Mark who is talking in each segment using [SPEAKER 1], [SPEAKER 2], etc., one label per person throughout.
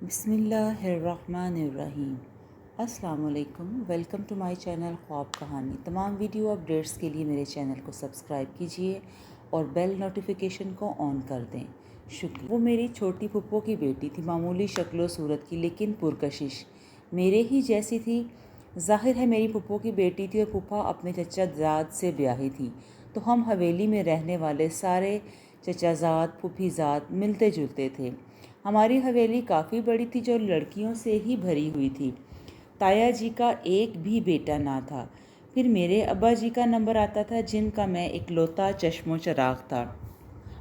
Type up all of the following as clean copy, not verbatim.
[SPEAKER 1] بسم اللہ الرحمن الرحیم۔ السلام علیکم، ویلکم ٹو مائی چینل خواب کہانی۔ تمام ویڈیو اپڈیٹس کے لیے میرے چینل کو سبسکرائب کیجیے اور بیل نوٹیفیکیشن کو آن کر دیں، شکریہ۔ وہ میری چھوٹی پھپھو کی بیٹی تھی، معمولی شکل و صورت کی لیکن پرکشش، میرے ہی جیسی تھی۔ ظاہر ہے میری پھپھو کی بیٹی تھی اور پھوپھا اپنے چچا زاد سے بیاہی تھی، تو ہم حویلی میں رہنے والے سارے چچا زاد پھوپھی زاد ملتے جلتے تھے۔ ہماری حویلی کافی بڑی تھی جو لڑکیوں سے ہی بھری ہوئی تھی۔ تایا جی کا ایک بھی بیٹا نہ تھا۔ پھر میرے ابا جی کا نمبر آتا تھا جن کا میں اکلوتا چشم و چراغ تھا،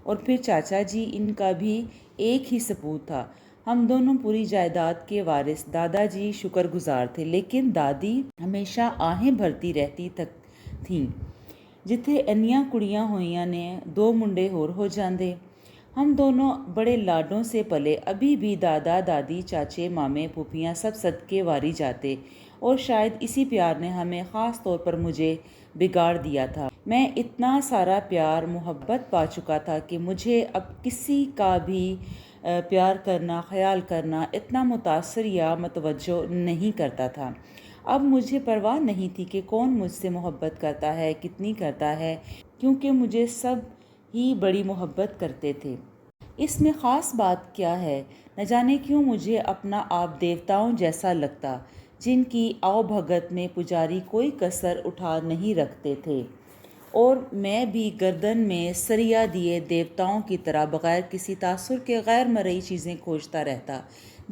[SPEAKER 1] اور پھر چاچا جی، ان کا بھی ایک ہی سپوت تھا۔ ہم دونوں پوری جائیداد کے وارث۔ دادا جی شکر گزار تھے لیکن دادی ہمیشہ آہیں بھرتی رہتی تھیں، جتھے انیاں کڑیاں ہوئیاں نے دو منڈے ہور ہو جاندے۔ ہم دونوں بڑے لاڈوں سے پلے، ابھی بھی دادا دادی چاچے مامے پھوپھیاں سب صدقے واری جاتے، اور شاید اسی پیار نے ہمیں، خاص طور پر مجھے، بگاڑ دیا تھا۔ میں اتنا سارا پیار محبت پا چکا تھا کہ مجھے اب کسی کا بھی پیار کرنا، خیال کرنا اتنا متاثر یا متوجہ نہیں کرتا تھا۔ اب مجھے پرواہ نہیں تھی کہ کون مجھ سے محبت کرتا ہے، کتنی کرتا ہے، کیونکہ مجھے سب ہی بڑی محبت کرتے تھے۔ اس میں خاص بات کیا ہے؟ نہ جانے کیوں مجھے اپنا آپ دیوتاؤں جیسا لگتا، جن کی آؤ بھگت میں پجاری کوئی کسر اٹھا نہیں رکھتے تھے، اور میں بھی گردن میں سریا دیے دیوتاؤں کی طرح بغیر کسی تاثر کے غیر مرئی چیزیں کھوجتا رہتا۔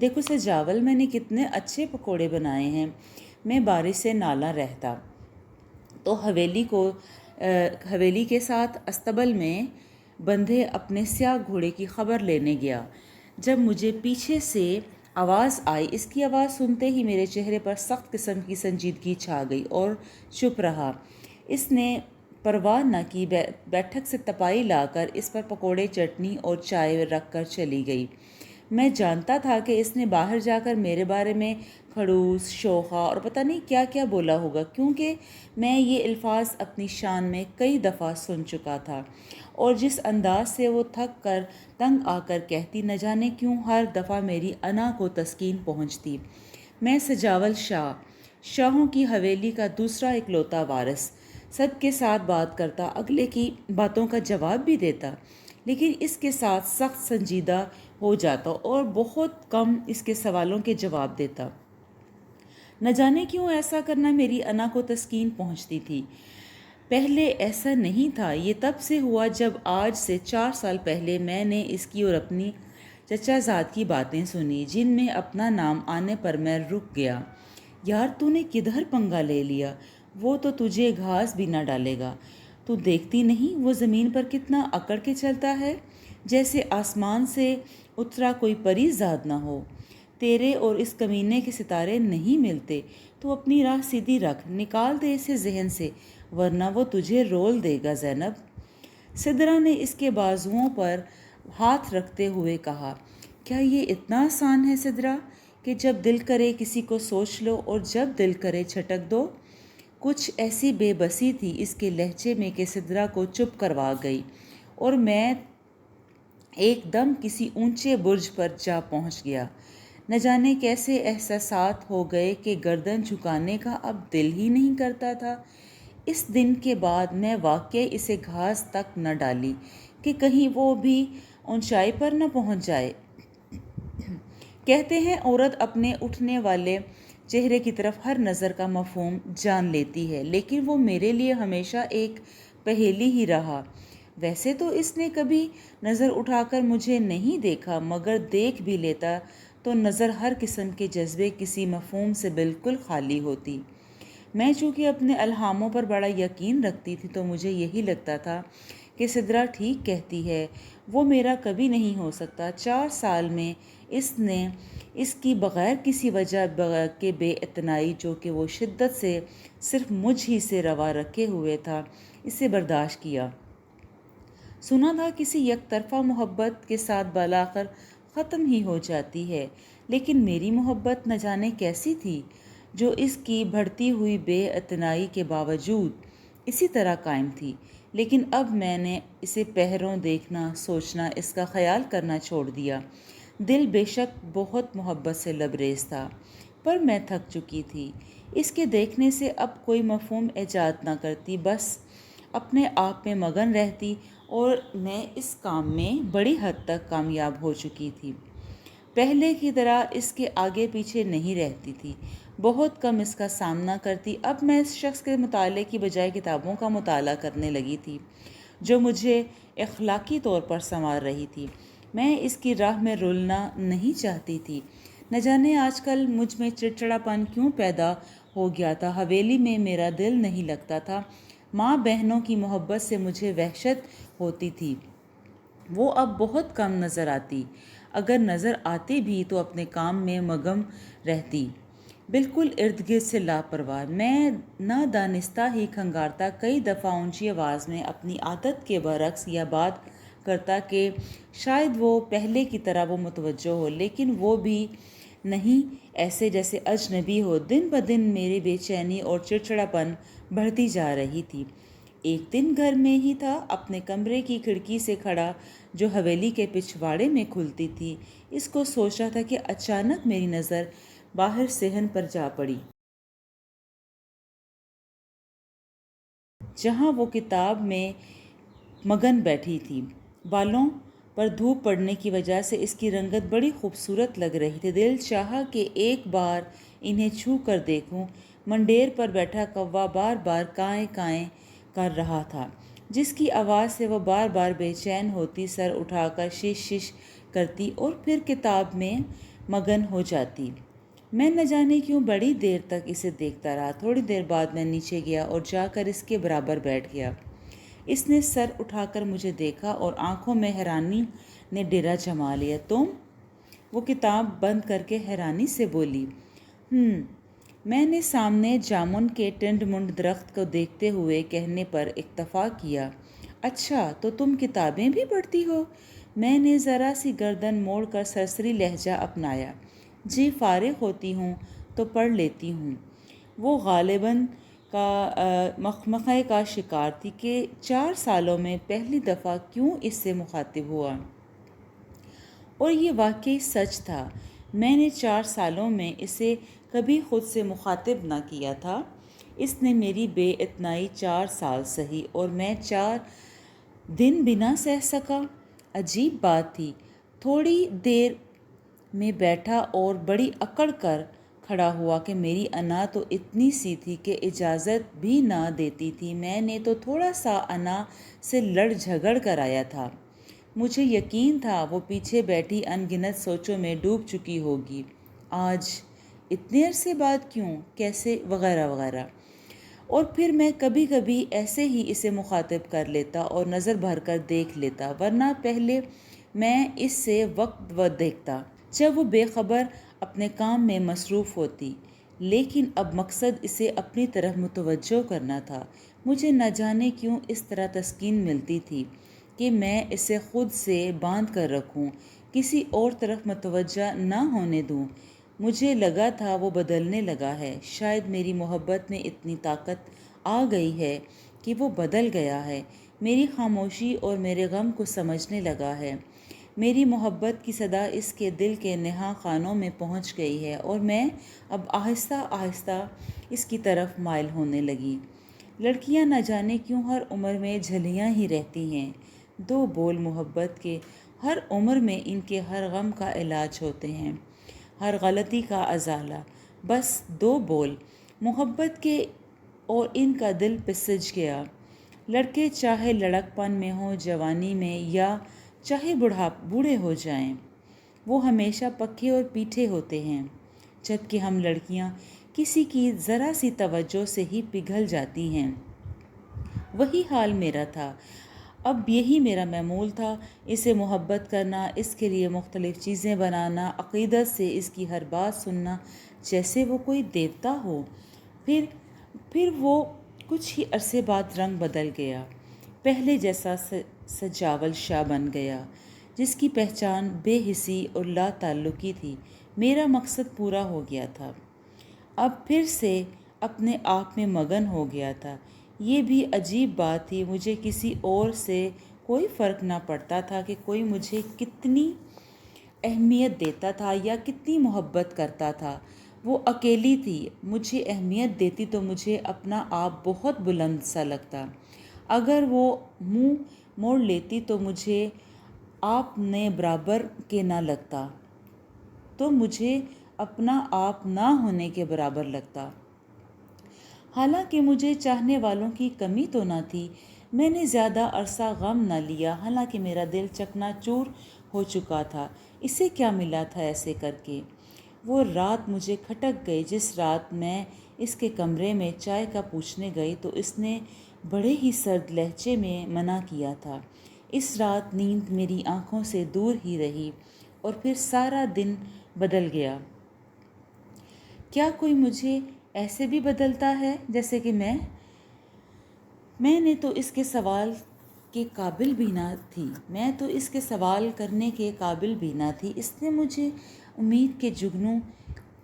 [SPEAKER 1] دیکھو سجاول، میں نے کتنے اچھے پکوڑے بنائے ہیں۔ میں بارش سے نالاں رہتا تو حویلی کے ساتھ استبل میں بندھے اپنے سیاہ گھوڑے کی خبر لینے گیا، جب مجھے پیچھے سے آواز آئی۔ اس کی آواز سنتے ہی میرے چہرے پر سخت قسم کی سنجیدگی چھا گئی اور چپ رہا۔ اس نے پرواہ نہ کی، بیٹھک سے تپائی لا کر اس پر پکوڑے، چٹنی اور چائے رکھ کر چلی گئی۔ میں جانتا تھا کہ اس نے باہر جا کر میرے بارے میں کھڑوس، شوخا اور پتہ نہیں کیا کیا بولا ہوگا، کیونکہ میں یہ الفاظ اپنی شان میں کئی دفعہ سن چکا تھا، اور جس انداز سے وہ تھک کر تنگ آ کر کہتی، نہ جانے کیوں ہر دفعہ میری انا کو تسکین پہنچتی۔ میں سجاول شاہ، شاہوں کی حویلی کا دوسرا اکلوتا وارث، سب کے ساتھ بات کرتا، اگلے کی باتوں کا جواب بھی دیتا، لیکن اس کے ساتھ سخت سنجیدہ ہو جاتا اور بہت کم اس کے سوالوں کے جواب دیتا۔ نہ جانے کیوں ایسا کرنا میری انا کو تسکین پہنچتی تھی۔ پہلے ایسا نہیں تھا۔ یہ تب سے ہوا جب آج سے 4 سال پہلے میں نے اس کی اور اپنی چچا زاد کی باتیں سنی، جن میں اپنا نام آنے پر میں رک گیا۔ یار، تو نے کدھر پنگا لے لیا؟ وہ تو تجھے گھاس بھی نہ ڈالے گا۔ تو دیکھتی نہیں وہ زمین پر کتنا اکڑ کے چلتا ہے، جیسے آسمان سے اترا کوئی پری زاد نہ ہو۔ تیرے اور اس کمینے کے ستارے نہیں ملتے، تو اپنی راہ سیدھی رکھ، نکال دے اسے ذہن سے، ورنہ وہ تجھے رول دے گا زینب۔ سدرا نے اس کے بازوؤں پر ہاتھ رکھتے ہوئے کہا، کیا یہ اتنا آسان ہے سدرا، کہ جب دل کرے کسی کو سوچ لو اور جب دل کرے چھٹک دو؟ کچھ ایسی بے بسی تھی اس کے لہجے میں کہ سدرا کو چپ کروا گئی، اور میں ایک دم کسی اونچے برج پر جا پہنچ گیا۔ نہ جانے کیسے احساسات ہو گئے کہ گردن جھکانے کا اب دل ہی نہیں کرتا تھا۔ اس دن کے بعد میں واقعی اسے گھاس تک نہ ڈالی کہ کہیں وہ بھی اونچائی پر نہ پہنچ جائے۔ کہتے ہیں عورت اپنے اٹھنے والے چہرے کی طرف ہر نظر کا مفہوم جان لیتی ہے، لیکن وہ میرے لیے ہمیشہ ایک پہیلی ہی رہا۔ ویسے تو اس نے کبھی نظر اٹھا کر مجھے نہیں دیکھا، مگر دیکھ بھی لیتا تو نظر ہر قسم کے جذبے، کسی مفہوم سے بالکل خالی ہوتی۔ میں چونکہ اپنے الہاموں پر بڑا یقین رکھتی تھی، تو مجھے یہی لگتا تھا کہ سدرا ٹھیک کہتی ہے، وہ میرا کبھی نہیں ہو سکتا۔ 4 سال میں اس نے اس کی بغیر کسی وجہ کے بے اعتنائی، جو کہ وہ شدت سے صرف مجھ ہی سے روا رکھے ہوئے تھا، اسے برداشت کیا۔ سنا تھا کسی یک طرفہ محبت کے ساتھ بالآخر ختم ہی ہو جاتی ہے، لیکن میری محبت نہ جانے کیسی تھی، جو اس کی بڑھتی ہوئی بے اعتنائی کے باوجود اسی طرح قائم تھی۔ لیکن اب میں نے اسے پہروں دیکھنا، سوچنا، اس کا خیال کرنا چھوڑ دیا۔ دل بے شک بہت محبت سے لبریز تھا، پر میں تھک چکی تھی۔ اس کے دیکھنے سے اب کوئی مفہوم ایجاد نہ کرتی، بس اپنے آپ میں مگن رہتی، اور میں اس کام میں بڑی حد تک کامیاب ہو چکی تھی۔ پہلے کی طرح اس کے آگے پیچھے نہیں رہتی تھی، بہت کم اس کا سامنا کرتی۔ اب میں اس شخص کے مطالعے کی بجائے کتابوں کا مطالعہ کرنے لگی تھی جو مجھے اخلاقی طور پر سنوار رہی تھی۔ میں اس کی راہ میں رلنا نہیں چاہتی تھی۔ نہ جانے آج کل مجھ میں چڑچڑا پن کیوں پیدا ہو گیا تھا۔ حویلی میں میرا دل نہیں لگتا تھا۔ ماں بہنوں کی محبت سے مجھے وحشت ہوتی تھی، وہ اب بہت کم نظر آتی، اگر نظر آتی بھی تو اپنے کام میں مگن رہتی، بالکل ارد گرد سے لاپرواہ۔ میں نہ دانستہ ہی کھنگارتا، کئی دفعہ اونچی آواز میں اپنی عادت کے برعکس یہ بات کرتا کہ شاید وہ پہلے کی طرح وہ متوجہ ہو، لیکن وہ بھی نہیں، ایسے جیسے اجنبی ہو۔ دن بدن میری بے چینی اور چڑچڑا پن بڑھتی جا رہی تھی۔ ایک دن گھر میں ہی تھا، اپنے کمرے کی کھڑکی سے کھڑا جو حویلی کے پچھواڑے میں کھلتی تھی، اس کو سوچ رہا تھا کہ اچانک میری نظر باہر صحن پر جا پڑی، جہاں وہ کتاب میں مگن بیٹھی تھی۔ بالوں پر دھوپ پڑنے کی وجہ سے اس کی رنگت بڑی خوبصورت لگ رہی تھی۔ دل چاہا کہ ایک بار انہیں چھو کر دیکھوں۔ منڈیر پر بیٹھا کوا بار بار کائیں کائیں کر رہا تھا، جس کی آواز سے وہ بار بار بے چین ہوتی، سر اٹھا کر شش شش کرتی اور پھر کتاب میں مگن ہو جاتی۔ میں نہ جانے کیوں بڑی دیر تک اسے دیکھتا رہا۔ تھوڑی دیر بعد میں نیچے گیا اور جا کر اس کے برابر بیٹھ گیا۔ اس نے سر اٹھا کر مجھے دیکھا اور آنکھوں میں حیرانی نے ڈیرا جما لیا۔ تم؟ وہ کتاب بند کر کے حیرانی سے بولی۔ میں نے سامنے جامن کے ٹنڈ منڈ درخت کو دیکھتے ہوئے کہنے پر اکتفا کیا۔ اچھا، تو تم کتابیں بھی پڑھتی ہو؟ میں نے ذرا سی گردن موڑ کر سرسری لہجہ اپنایا۔ جی، فارغ ہوتی ہوں تو پڑھ لیتی ہوں۔ وہ غالباً مخمخے کا شکار تھی کہ 4 سالوں میں پہلی دفعہ کیوں اس سے مخاطب ہوا، اور یہ واقعی سچ تھا۔ میں نے 4 سالوں میں اسے کبھی خود سے مخاطب نہ کیا تھا۔ اس نے میری بے اتنائی 4 سال سہی اور میں 4 دن بھی نہ سہ سکا۔ عجیب بات تھی۔ تھوڑی دیر میں بیٹھا اور بڑی اکڑ کر کھڑا ہوا کہ میری انا تو اتنی سی تھی کہ اجازت بھی نہ دیتی تھی۔ میں نے تو تھوڑا سا انا سے لڑ جھگڑ کر آیا تھا۔ مجھے یقین تھا وہ پیچھے بیٹھی ان گنت سوچوں میں ڈوب چکی ہوگی۔ آج اتنے عرصے بعد کیوں، کیسے، وغیرہ وغیرہ۔ اور پھر میں کبھی کبھی ایسے ہی اسے مخاطب کر لیتا اور نظر بھر کر دیکھ لیتا، ورنہ پہلے میں اس سے وقت دیکھتا جب وہ بے خبر اپنے کام میں مصروف ہوتی، لیکن اب مقصد اسے اپنی طرف متوجہ کرنا تھا۔ مجھے نہ جانے کیوں اس طرح تسکین ملتی تھی کہ میں اسے خود سے باندھ کر رکھوں، کسی اور طرف متوجہ نہ ہونے دوں۔ مجھے لگا تھا وہ بدلنے لگا ہے، شاید میری محبت میں اتنی طاقت آ گئی ہے کہ وہ بدل گیا ہے، میری خاموشی اور میرے غم کو سمجھنے لگا ہے۔ میری محبت کی صدا اس کے دل کے نہاں خانوں میں پہنچ گئی ہے اور میں اب آہستہ آہستہ اس کی طرف مائل ہونے لگی۔ لڑکیاں نہ جانے کیوں ہر عمر میں جھلیاں ہی رہتی ہیں۔ 2 بول محبت کے، ہر عمر میں ان کے ہر غم کا علاج ہوتے ہیں، ہر غلطی کا ازالہ۔ بس 2 بول محبت کے اور ان کا دل پسج گیا۔ لڑکے چاہے لڑک پن میں ہوں، جوانی میں، یا چاہے بوڑھے ہو جائیں، وہ ہمیشہ پکے اور پیٹھے ہوتے ہیں، جبکہ ہم لڑکیاں کسی کی ذرا سی توجہ سے ہی پگھل جاتی ہیں۔ وہی حال میرا تھا۔ اب یہی میرا معمول تھا، اسے محبت کرنا، اس کے لیے مختلف چیزیں بنانا، عقیدت سے اس کی ہر بات سننا جیسے وہ کوئی دیوتا ہو۔ پھر وہ کچھ ہی عرصے بعد رنگ بدل گیا، پہلے جیسا سجاول شاہ بن گیا، جس کی پہچان بے حسی اور لا تعلقی تھی۔ میرا مقصد پورا ہو گیا تھا، اب پھر سے اپنے آپ میں مگن ہو گیا تھا۔ یہ بھی عجیب بات تھی، مجھے کسی اور سے کوئی فرق نہ پڑتا تھا کہ کوئی مجھے کتنی اہمیت دیتا تھا یا کتنی محبت کرتا تھا۔ وہ اکیلی تھی، مجھے اہمیت دیتی تو مجھے اپنا آپ بہت بلند سا لگتا، اگر وہ منہ موڑ لیتی تو مجھے آپ نے برابر کے نہ لگتا، تو مجھے اپنا آپ نہ ہونے کے برابر لگتا۔ حالانکہ مجھے چاہنے والوں کی کمی تو نہ تھی، میں نے زیادہ عرصہ غم نہ لیا، حالانکہ میرا دل چکنا چور ہو چکا تھا۔ اسے کیا ملا تھا ایسے کر کے؟ وہ رات مجھے کھٹک گئی جس رات میں اس کے کمرے میں چائے کا پوچھنے گئی تو اس نے بڑے ہی سرد لہجے میں منع کیا تھا۔ اس رات نیند میری آنکھوں سے دور ہی رہی اور پھر سارا دن بدل گیا۔ کیا کوئی مجھے ایسے بھی بدلتا ہے جیسے کہ میں نے تو اس کے سوال کے قابل بھی نہ تھی، میں تو اس کے سوال کرنے کے قابل بھی نہ تھی۔ اس نے مجھے امید کے جگنوں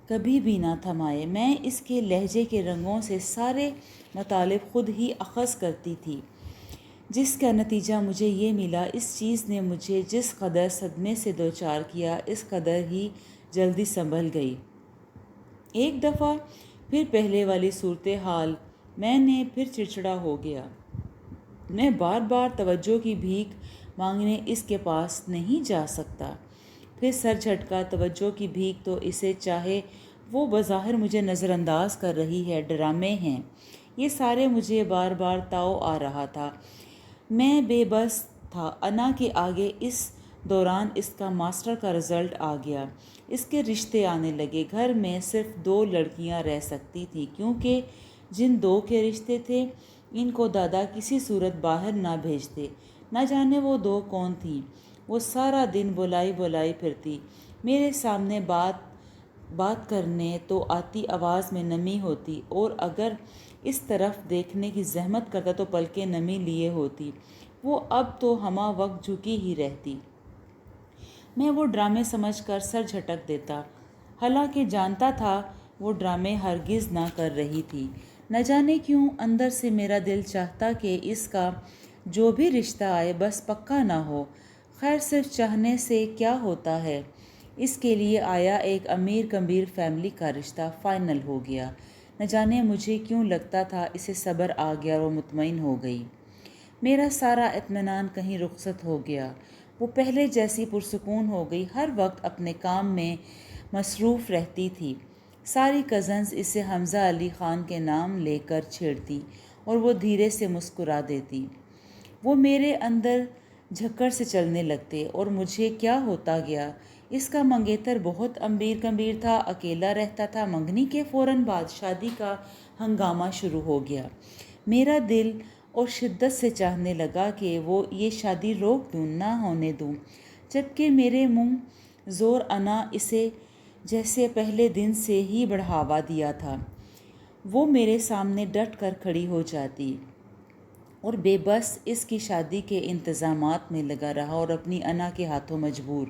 [SPEAKER 1] کبھی بھی نہ تھمائے۔ میں اس کے لہجے کے رنگوں سے سارے مطالب خود ہی اخذ کرتی تھی، جس کا نتیجہ مجھے یہ ملا، اس چیز نے مجھے جس قدر صدمے سے دوچار کیا اس قدر ہی جلدی سنبھل گئی۔ ایک دفعہ پھر پہلے والی صورتحال، میں نے پھر چڑچڑا ہو گیا۔ میں بار بار توجہ کی بھیک مانگنے اس کے پاس نہیں جا سکتا۔ پھر سر جھٹکا، توجہ کی بھیک تو اسے چاہے، وہ بظاہر مجھے نظر انداز کر رہی ہے، ڈرامے ہیں یہ سارے، مجھے بار بار تاؤ آ رہا تھا۔ میں بے بس تھا۔ انا کے آگے اس دوران اس کا ماسٹر کا رزلٹ آ گیا، اس کے رشتے آنے لگے۔ گھر میں صرف 2 لڑکیاں رہ سکتی تھیں، کیونکہ جن 2 کے رشتے تھے ان کو دادا کسی صورت باہر نہ بھیجتے۔ نہ جانے وہ 2 کون تھیں۔ وہ سارا دن بولائی پھرتی، میرے سامنے بات کرنے تو آتی، آواز میں نمی ہوتی، اور اگر اس طرف دیکھنے کی زحمت کرتا تو پلکیں نمی لیے ہوتی۔ وہ اب تو ہمہ وقت جھکی ہی رہتی۔ میں وہ ڈرامے سمجھ کر سر جھٹک دیتا، حالانکہ جانتا تھا وہ ڈرامے ہرگز نہ کر رہی تھی۔ نہ جانے کیوں اندر سے میرا دل چاہتا کہ اس کا جو بھی رشتہ آئے بس پکا نہ ہو۔ خیر، صرف چاہنے سے کیا ہوتا ہے؟ اس کے لیے آیا ایک امیر کبیر فیملی کا رشتہ فائنل ہو گیا۔ نہ جانے مجھے کیوں لگتا تھا اسے صبر آ گیا اور وہ مطمئن ہو گئی۔ میرا سارا اطمینان کہیں رخصت ہو گیا۔ وہ پہلے جیسی پرسکون ہو گئی، ہر وقت اپنے کام میں مصروف رہتی تھی۔ ساری کزنز اسے حمزہ علی خان کے نام لے کر چھیڑتی اور وہ دھیرے سے مسکرا دیتی۔ وہ میرے اندر جھکڑ سے چلنے لگتے اور مجھے کیا ہوتا گیا۔ اس کا منگیتر بہت امیر کبیر تھا، اکیلا رہتا تھا۔ منگنی کے فوراً بعد شادی کا ہنگامہ شروع ہو گیا۔ میرا دل اور شدت سے چاہنے لگا کہ وہ یہ شادی روک دوں، نہ ہونے دوں، جبکہ میرے منہ زور انا اسے جیسے پہلے دن سے ہی بڑھاوا دیا تھا۔ وہ میرے سامنے ڈٹ کر کھڑی ہو جاتی اور بے بس اس کی شادی کے انتظامات میں لگا رہا اور اپنی انا کے ہاتھوں مجبور۔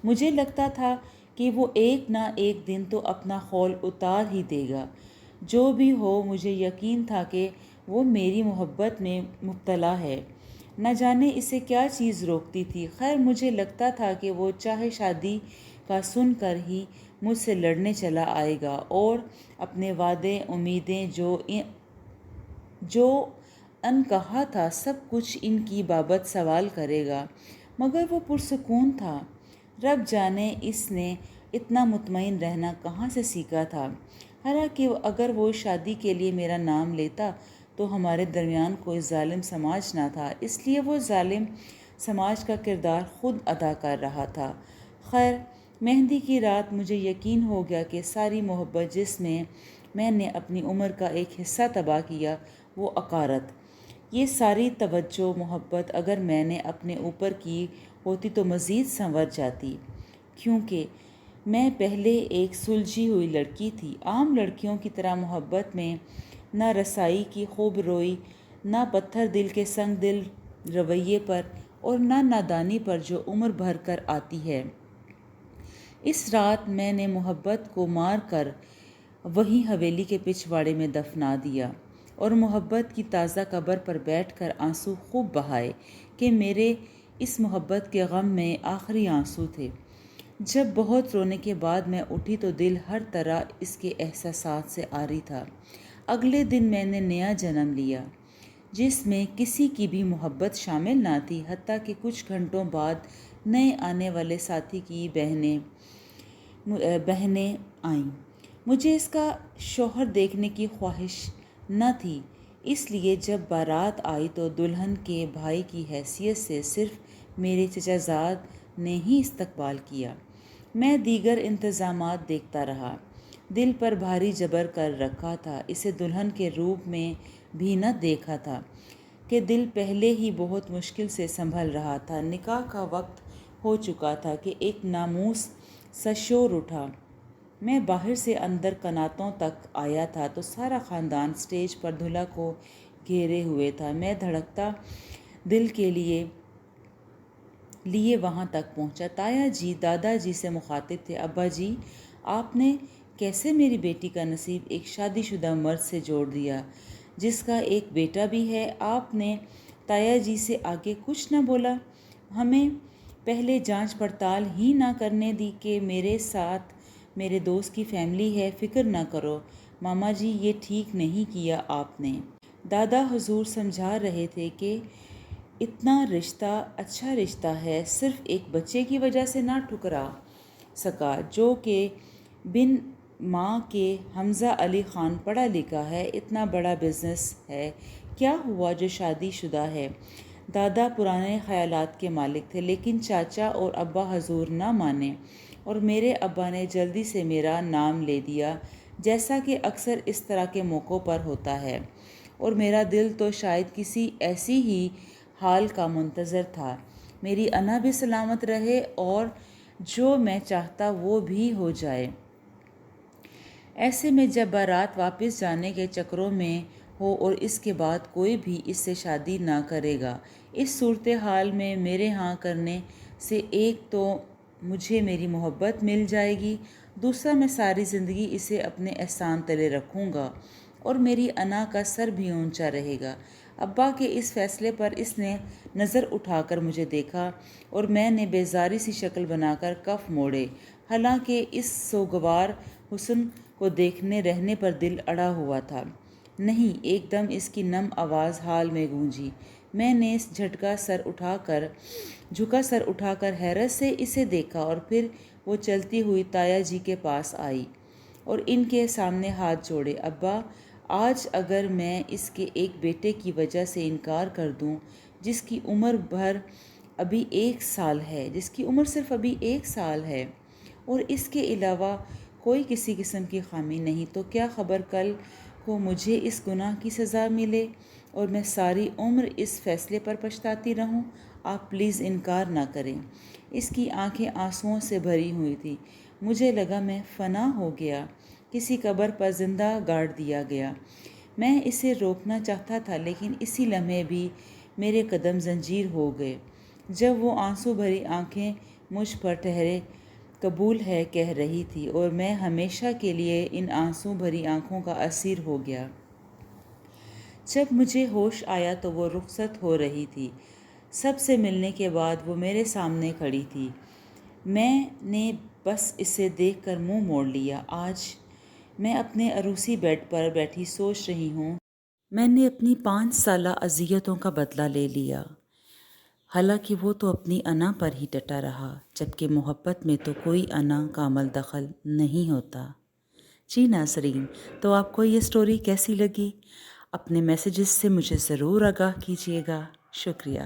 [SPEAKER 1] مجھے لگتا تھا کہ وہ ایک نہ ایک دن تو اپنا خول اتار ہی دے گا۔ جو بھی ہو، مجھے یقین تھا کہ وہ میری محبت میں مبتلا ہے۔ نہ جانے اسے کیا چیز روکتی تھی۔ خیر، مجھے لگتا تھا کہ وہ چاہے شادی کا سن کر ہی مجھ سے لڑنے چلا آئے گا اور اپنے وعدے، امیدیں جو ان کہا تھا سب کچھ ان کی بابت سوال کرے گا، مگر وہ پرسکون تھا۔ رب جانے اس نے اتنا مطمئن رہنا کہاں سے سیکھا تھا۔ حالانکہ اگر وہ شادی کے لیے میرا نام لیتا تو ہمارے درمیان کوئی ظالم سماج نہ تھا، اس لیے وہ ظالم سماج کا کردار خود ادا کر رہا تھا۔ خیر، مہندی کی رات مجھے یقین ہو گیا کہ ساری محبت جس میں نے اپنی عمر کا ایک حصہ تباہ کیا، وہ عقارت۔ یہ ساری توجہ محبت اگر میں نے اپنے اوپر کی ہوتی تو مزید سنور جاتی، کیونکہ میں پہلے ایک سلجھی ہوئی لڑکی تھی۔ عام لڑکیوں کی طرح محبت میں نہ رسائی کی خوب روئی، نہ پتھر دل کے سنگ دل رویے پر، اور نہ نادانی پر جو عمر بھر کر آتی ہے۔ اس رات میں نے محبت کو مار کر وہیں حویلی کے پچھواڑے میں دفنا دیا اور محبت کی تازہ قبر پر بیٹھ کر آنسو خوب بہائے کہ میرے اس محبت کے غم میں آخری آنسو تھے۔ جب بہت رونے کے بعد میں اٹھی تو دل ہر طرح اس کے احساسات سے عاری تھا۔ اگلے دن میں نے نیا جنم لیا جس میں کسی کی بھی محبت شامل نہ تھی، حتیٰ کہ کچھ گھنٹوں بعد نئے آنے والے ساتھی کی بہنیں آئیں۔ مجھے اس کا شوہر دیکھنے کی خواہش نہ تھی، اس لیے جب بارات آئی تو دلہن کے بھائی کی حیثیت سے صرف میرے چچا زاد نے ہی استقبال کیا۔ میں دیگر انتظامات دیکھتا رہا۔ دل پر بھاری جبر کر رکھا تھا، اسے دلہن کے روپ میں بھی نہ دیکھا تھا کہ دل پہلے ہی بہت مشکل سے سنبھل رہا تھا۔ نکاح کا وقت ہو چکا تھا کہ ایک ناموس سا شور اٹھا۔ میں باہر سے اندر کناتوں تک آیا تھا تو سارا خاندان اسٹیج پر دلہا کو گھیرے ہوئے تھا۔ میں دھڑکتا دل کے لیے وہاں تک پہنچا۔ تایا جی دادا جی سے مخاطب تھے، ابا جی، آپ نے کیسے میری بیٹی کا نصیب ایک شادی شدہ مرد سے جوڑ دیا جس کا ایک بیٹا بھی ہے؟ آپ نے تایا جی سے آگے کچھ نہ بولا، ہمیں پہلے جانچ پڑتال ہی نہ کرنے دی کہ میرے ساتھ میرے دوست کی فیملی ہے؟ فکر نہ کرو ماما جی، یہ ٹھیک نہیں کیا آپ نے۔ دادا حضور سمجھا رہے تھے کہ اتنا رشتہ اچھا رشتہ ہے، صرف ایک بچے کی وجہ سے نہ ٹھکرا سکا جو کہ بن ماں کے حمزہ علی خان پڑھا لکھا ہے، اتنا بڑا بزنس ہے، کیا ہوا جو شادی شدہ ہے؟ دادا پرانے خیالات کے مالک تھے، لیکن چاچا اور ابا حضور نہ مانے اور میرے ابا نے جلدی سے میرا نام لے دیا، جیسا کہ اکثر اس طرح کے موقعوں پر ہوتا ہے، اور میرا دل تو شاید کسی ایسی ہی حال کا منتظر تھا، میری انا بھی سلامت رہے اور جو میں چاہتا وہ بھی ہو جائے۔ ایسے میں جب بارات واپس جانے کے چکروں میں ہو اور اس کے بعد کوئی بھی اس سے شادی نہ کرے گا، اس صورتحال میں میرے ہاں کرنے سے ایک تو مجھے میری محبت مل جائے گی، دوسرا میں ساری زندگی اسے اپنے احسان تلے رکھوں گا اور میری انا کا سر بھی اونچا رہے گا۔ ابا کے اس فیصلے پر اس نے نظر اٹھا کر مجھے دیکھا اور میں نے بیزاری سی شکل بنا کر کف موڑے، حالانکہ اس سوگوار حسن کو دیکھنے رہنے پر دل اڑا ہوا تھا۔ نہیں، ایک دم اس کی نم آواز حال میں گونجی۔ میں نے جھکا سر اٹھا کر حیرت سے اسے دیکھا اور پھر وہ چلتی ہوئی تایا جی کے پاس آئی اور ان کے سامنے ہاتھ جوڑے، ابا، آج اگر میں اس کے ایک بیٹے کی وجہ سے انکار کر دوں جس کی عمر صرف ابھی 1 سال ہے اور اس کے علاوہ کوئی کسی قسم کی خامی نہیں، تو کیا خبر کل کو مجھے اس گناہ کی سزا ملے اور میں ساری عمر اس فیصلے پر پچھتاتی رہوں؟ آپ پلیز انکار نہ کریں۔ اس کی آنکھیں آنسوؤں سے بھری ہوئی تھیں۔ مجھے لگا میں فنا ہو گیا، کسی قبر پر زندہ گاڑ دیا گیا۔ میں اسے روکنا چاہتا تھا لیکن اسی لمحے بھی میرے قدم زنجیر ہو گئے جب وہ آنسو بھری آنکھیں مجھ پر ٹھہرے قبول ہے کہہ رہی تھی اور میں ہمیشہ کے لیے ان آنسو بھری آنکھوں کا اسیر ہو گیا۔ جب مجھے ہوش آیا تو وہ رخصت ہو رہی تھی۔ سب سے ملنے کے بعد وہ میرے سامنے کھڑی تھی۔ میں نے بس اسے دیکھ کر منہ موڑ لیا۔ آج میں اپنے عروسی بیڈ پر بیٹھی سوچ رہی ہوں، میں نے اپنی 5 سالہ اذیتوں کا بدلہ لے لیا، حالانکہ وہ تو اپنی انا پر ہی ڈٹا رہا، جبکہ محبت میں تو کوئی انا کا عمل دخل نہیں ہوتا۔ جی ناظرین، تو آپ کو یہ سٹوری کیسی لگی؟ اپنے میسیجز سے مجھے ضرور آگاہ کیجیے گا۔ شکریہ۔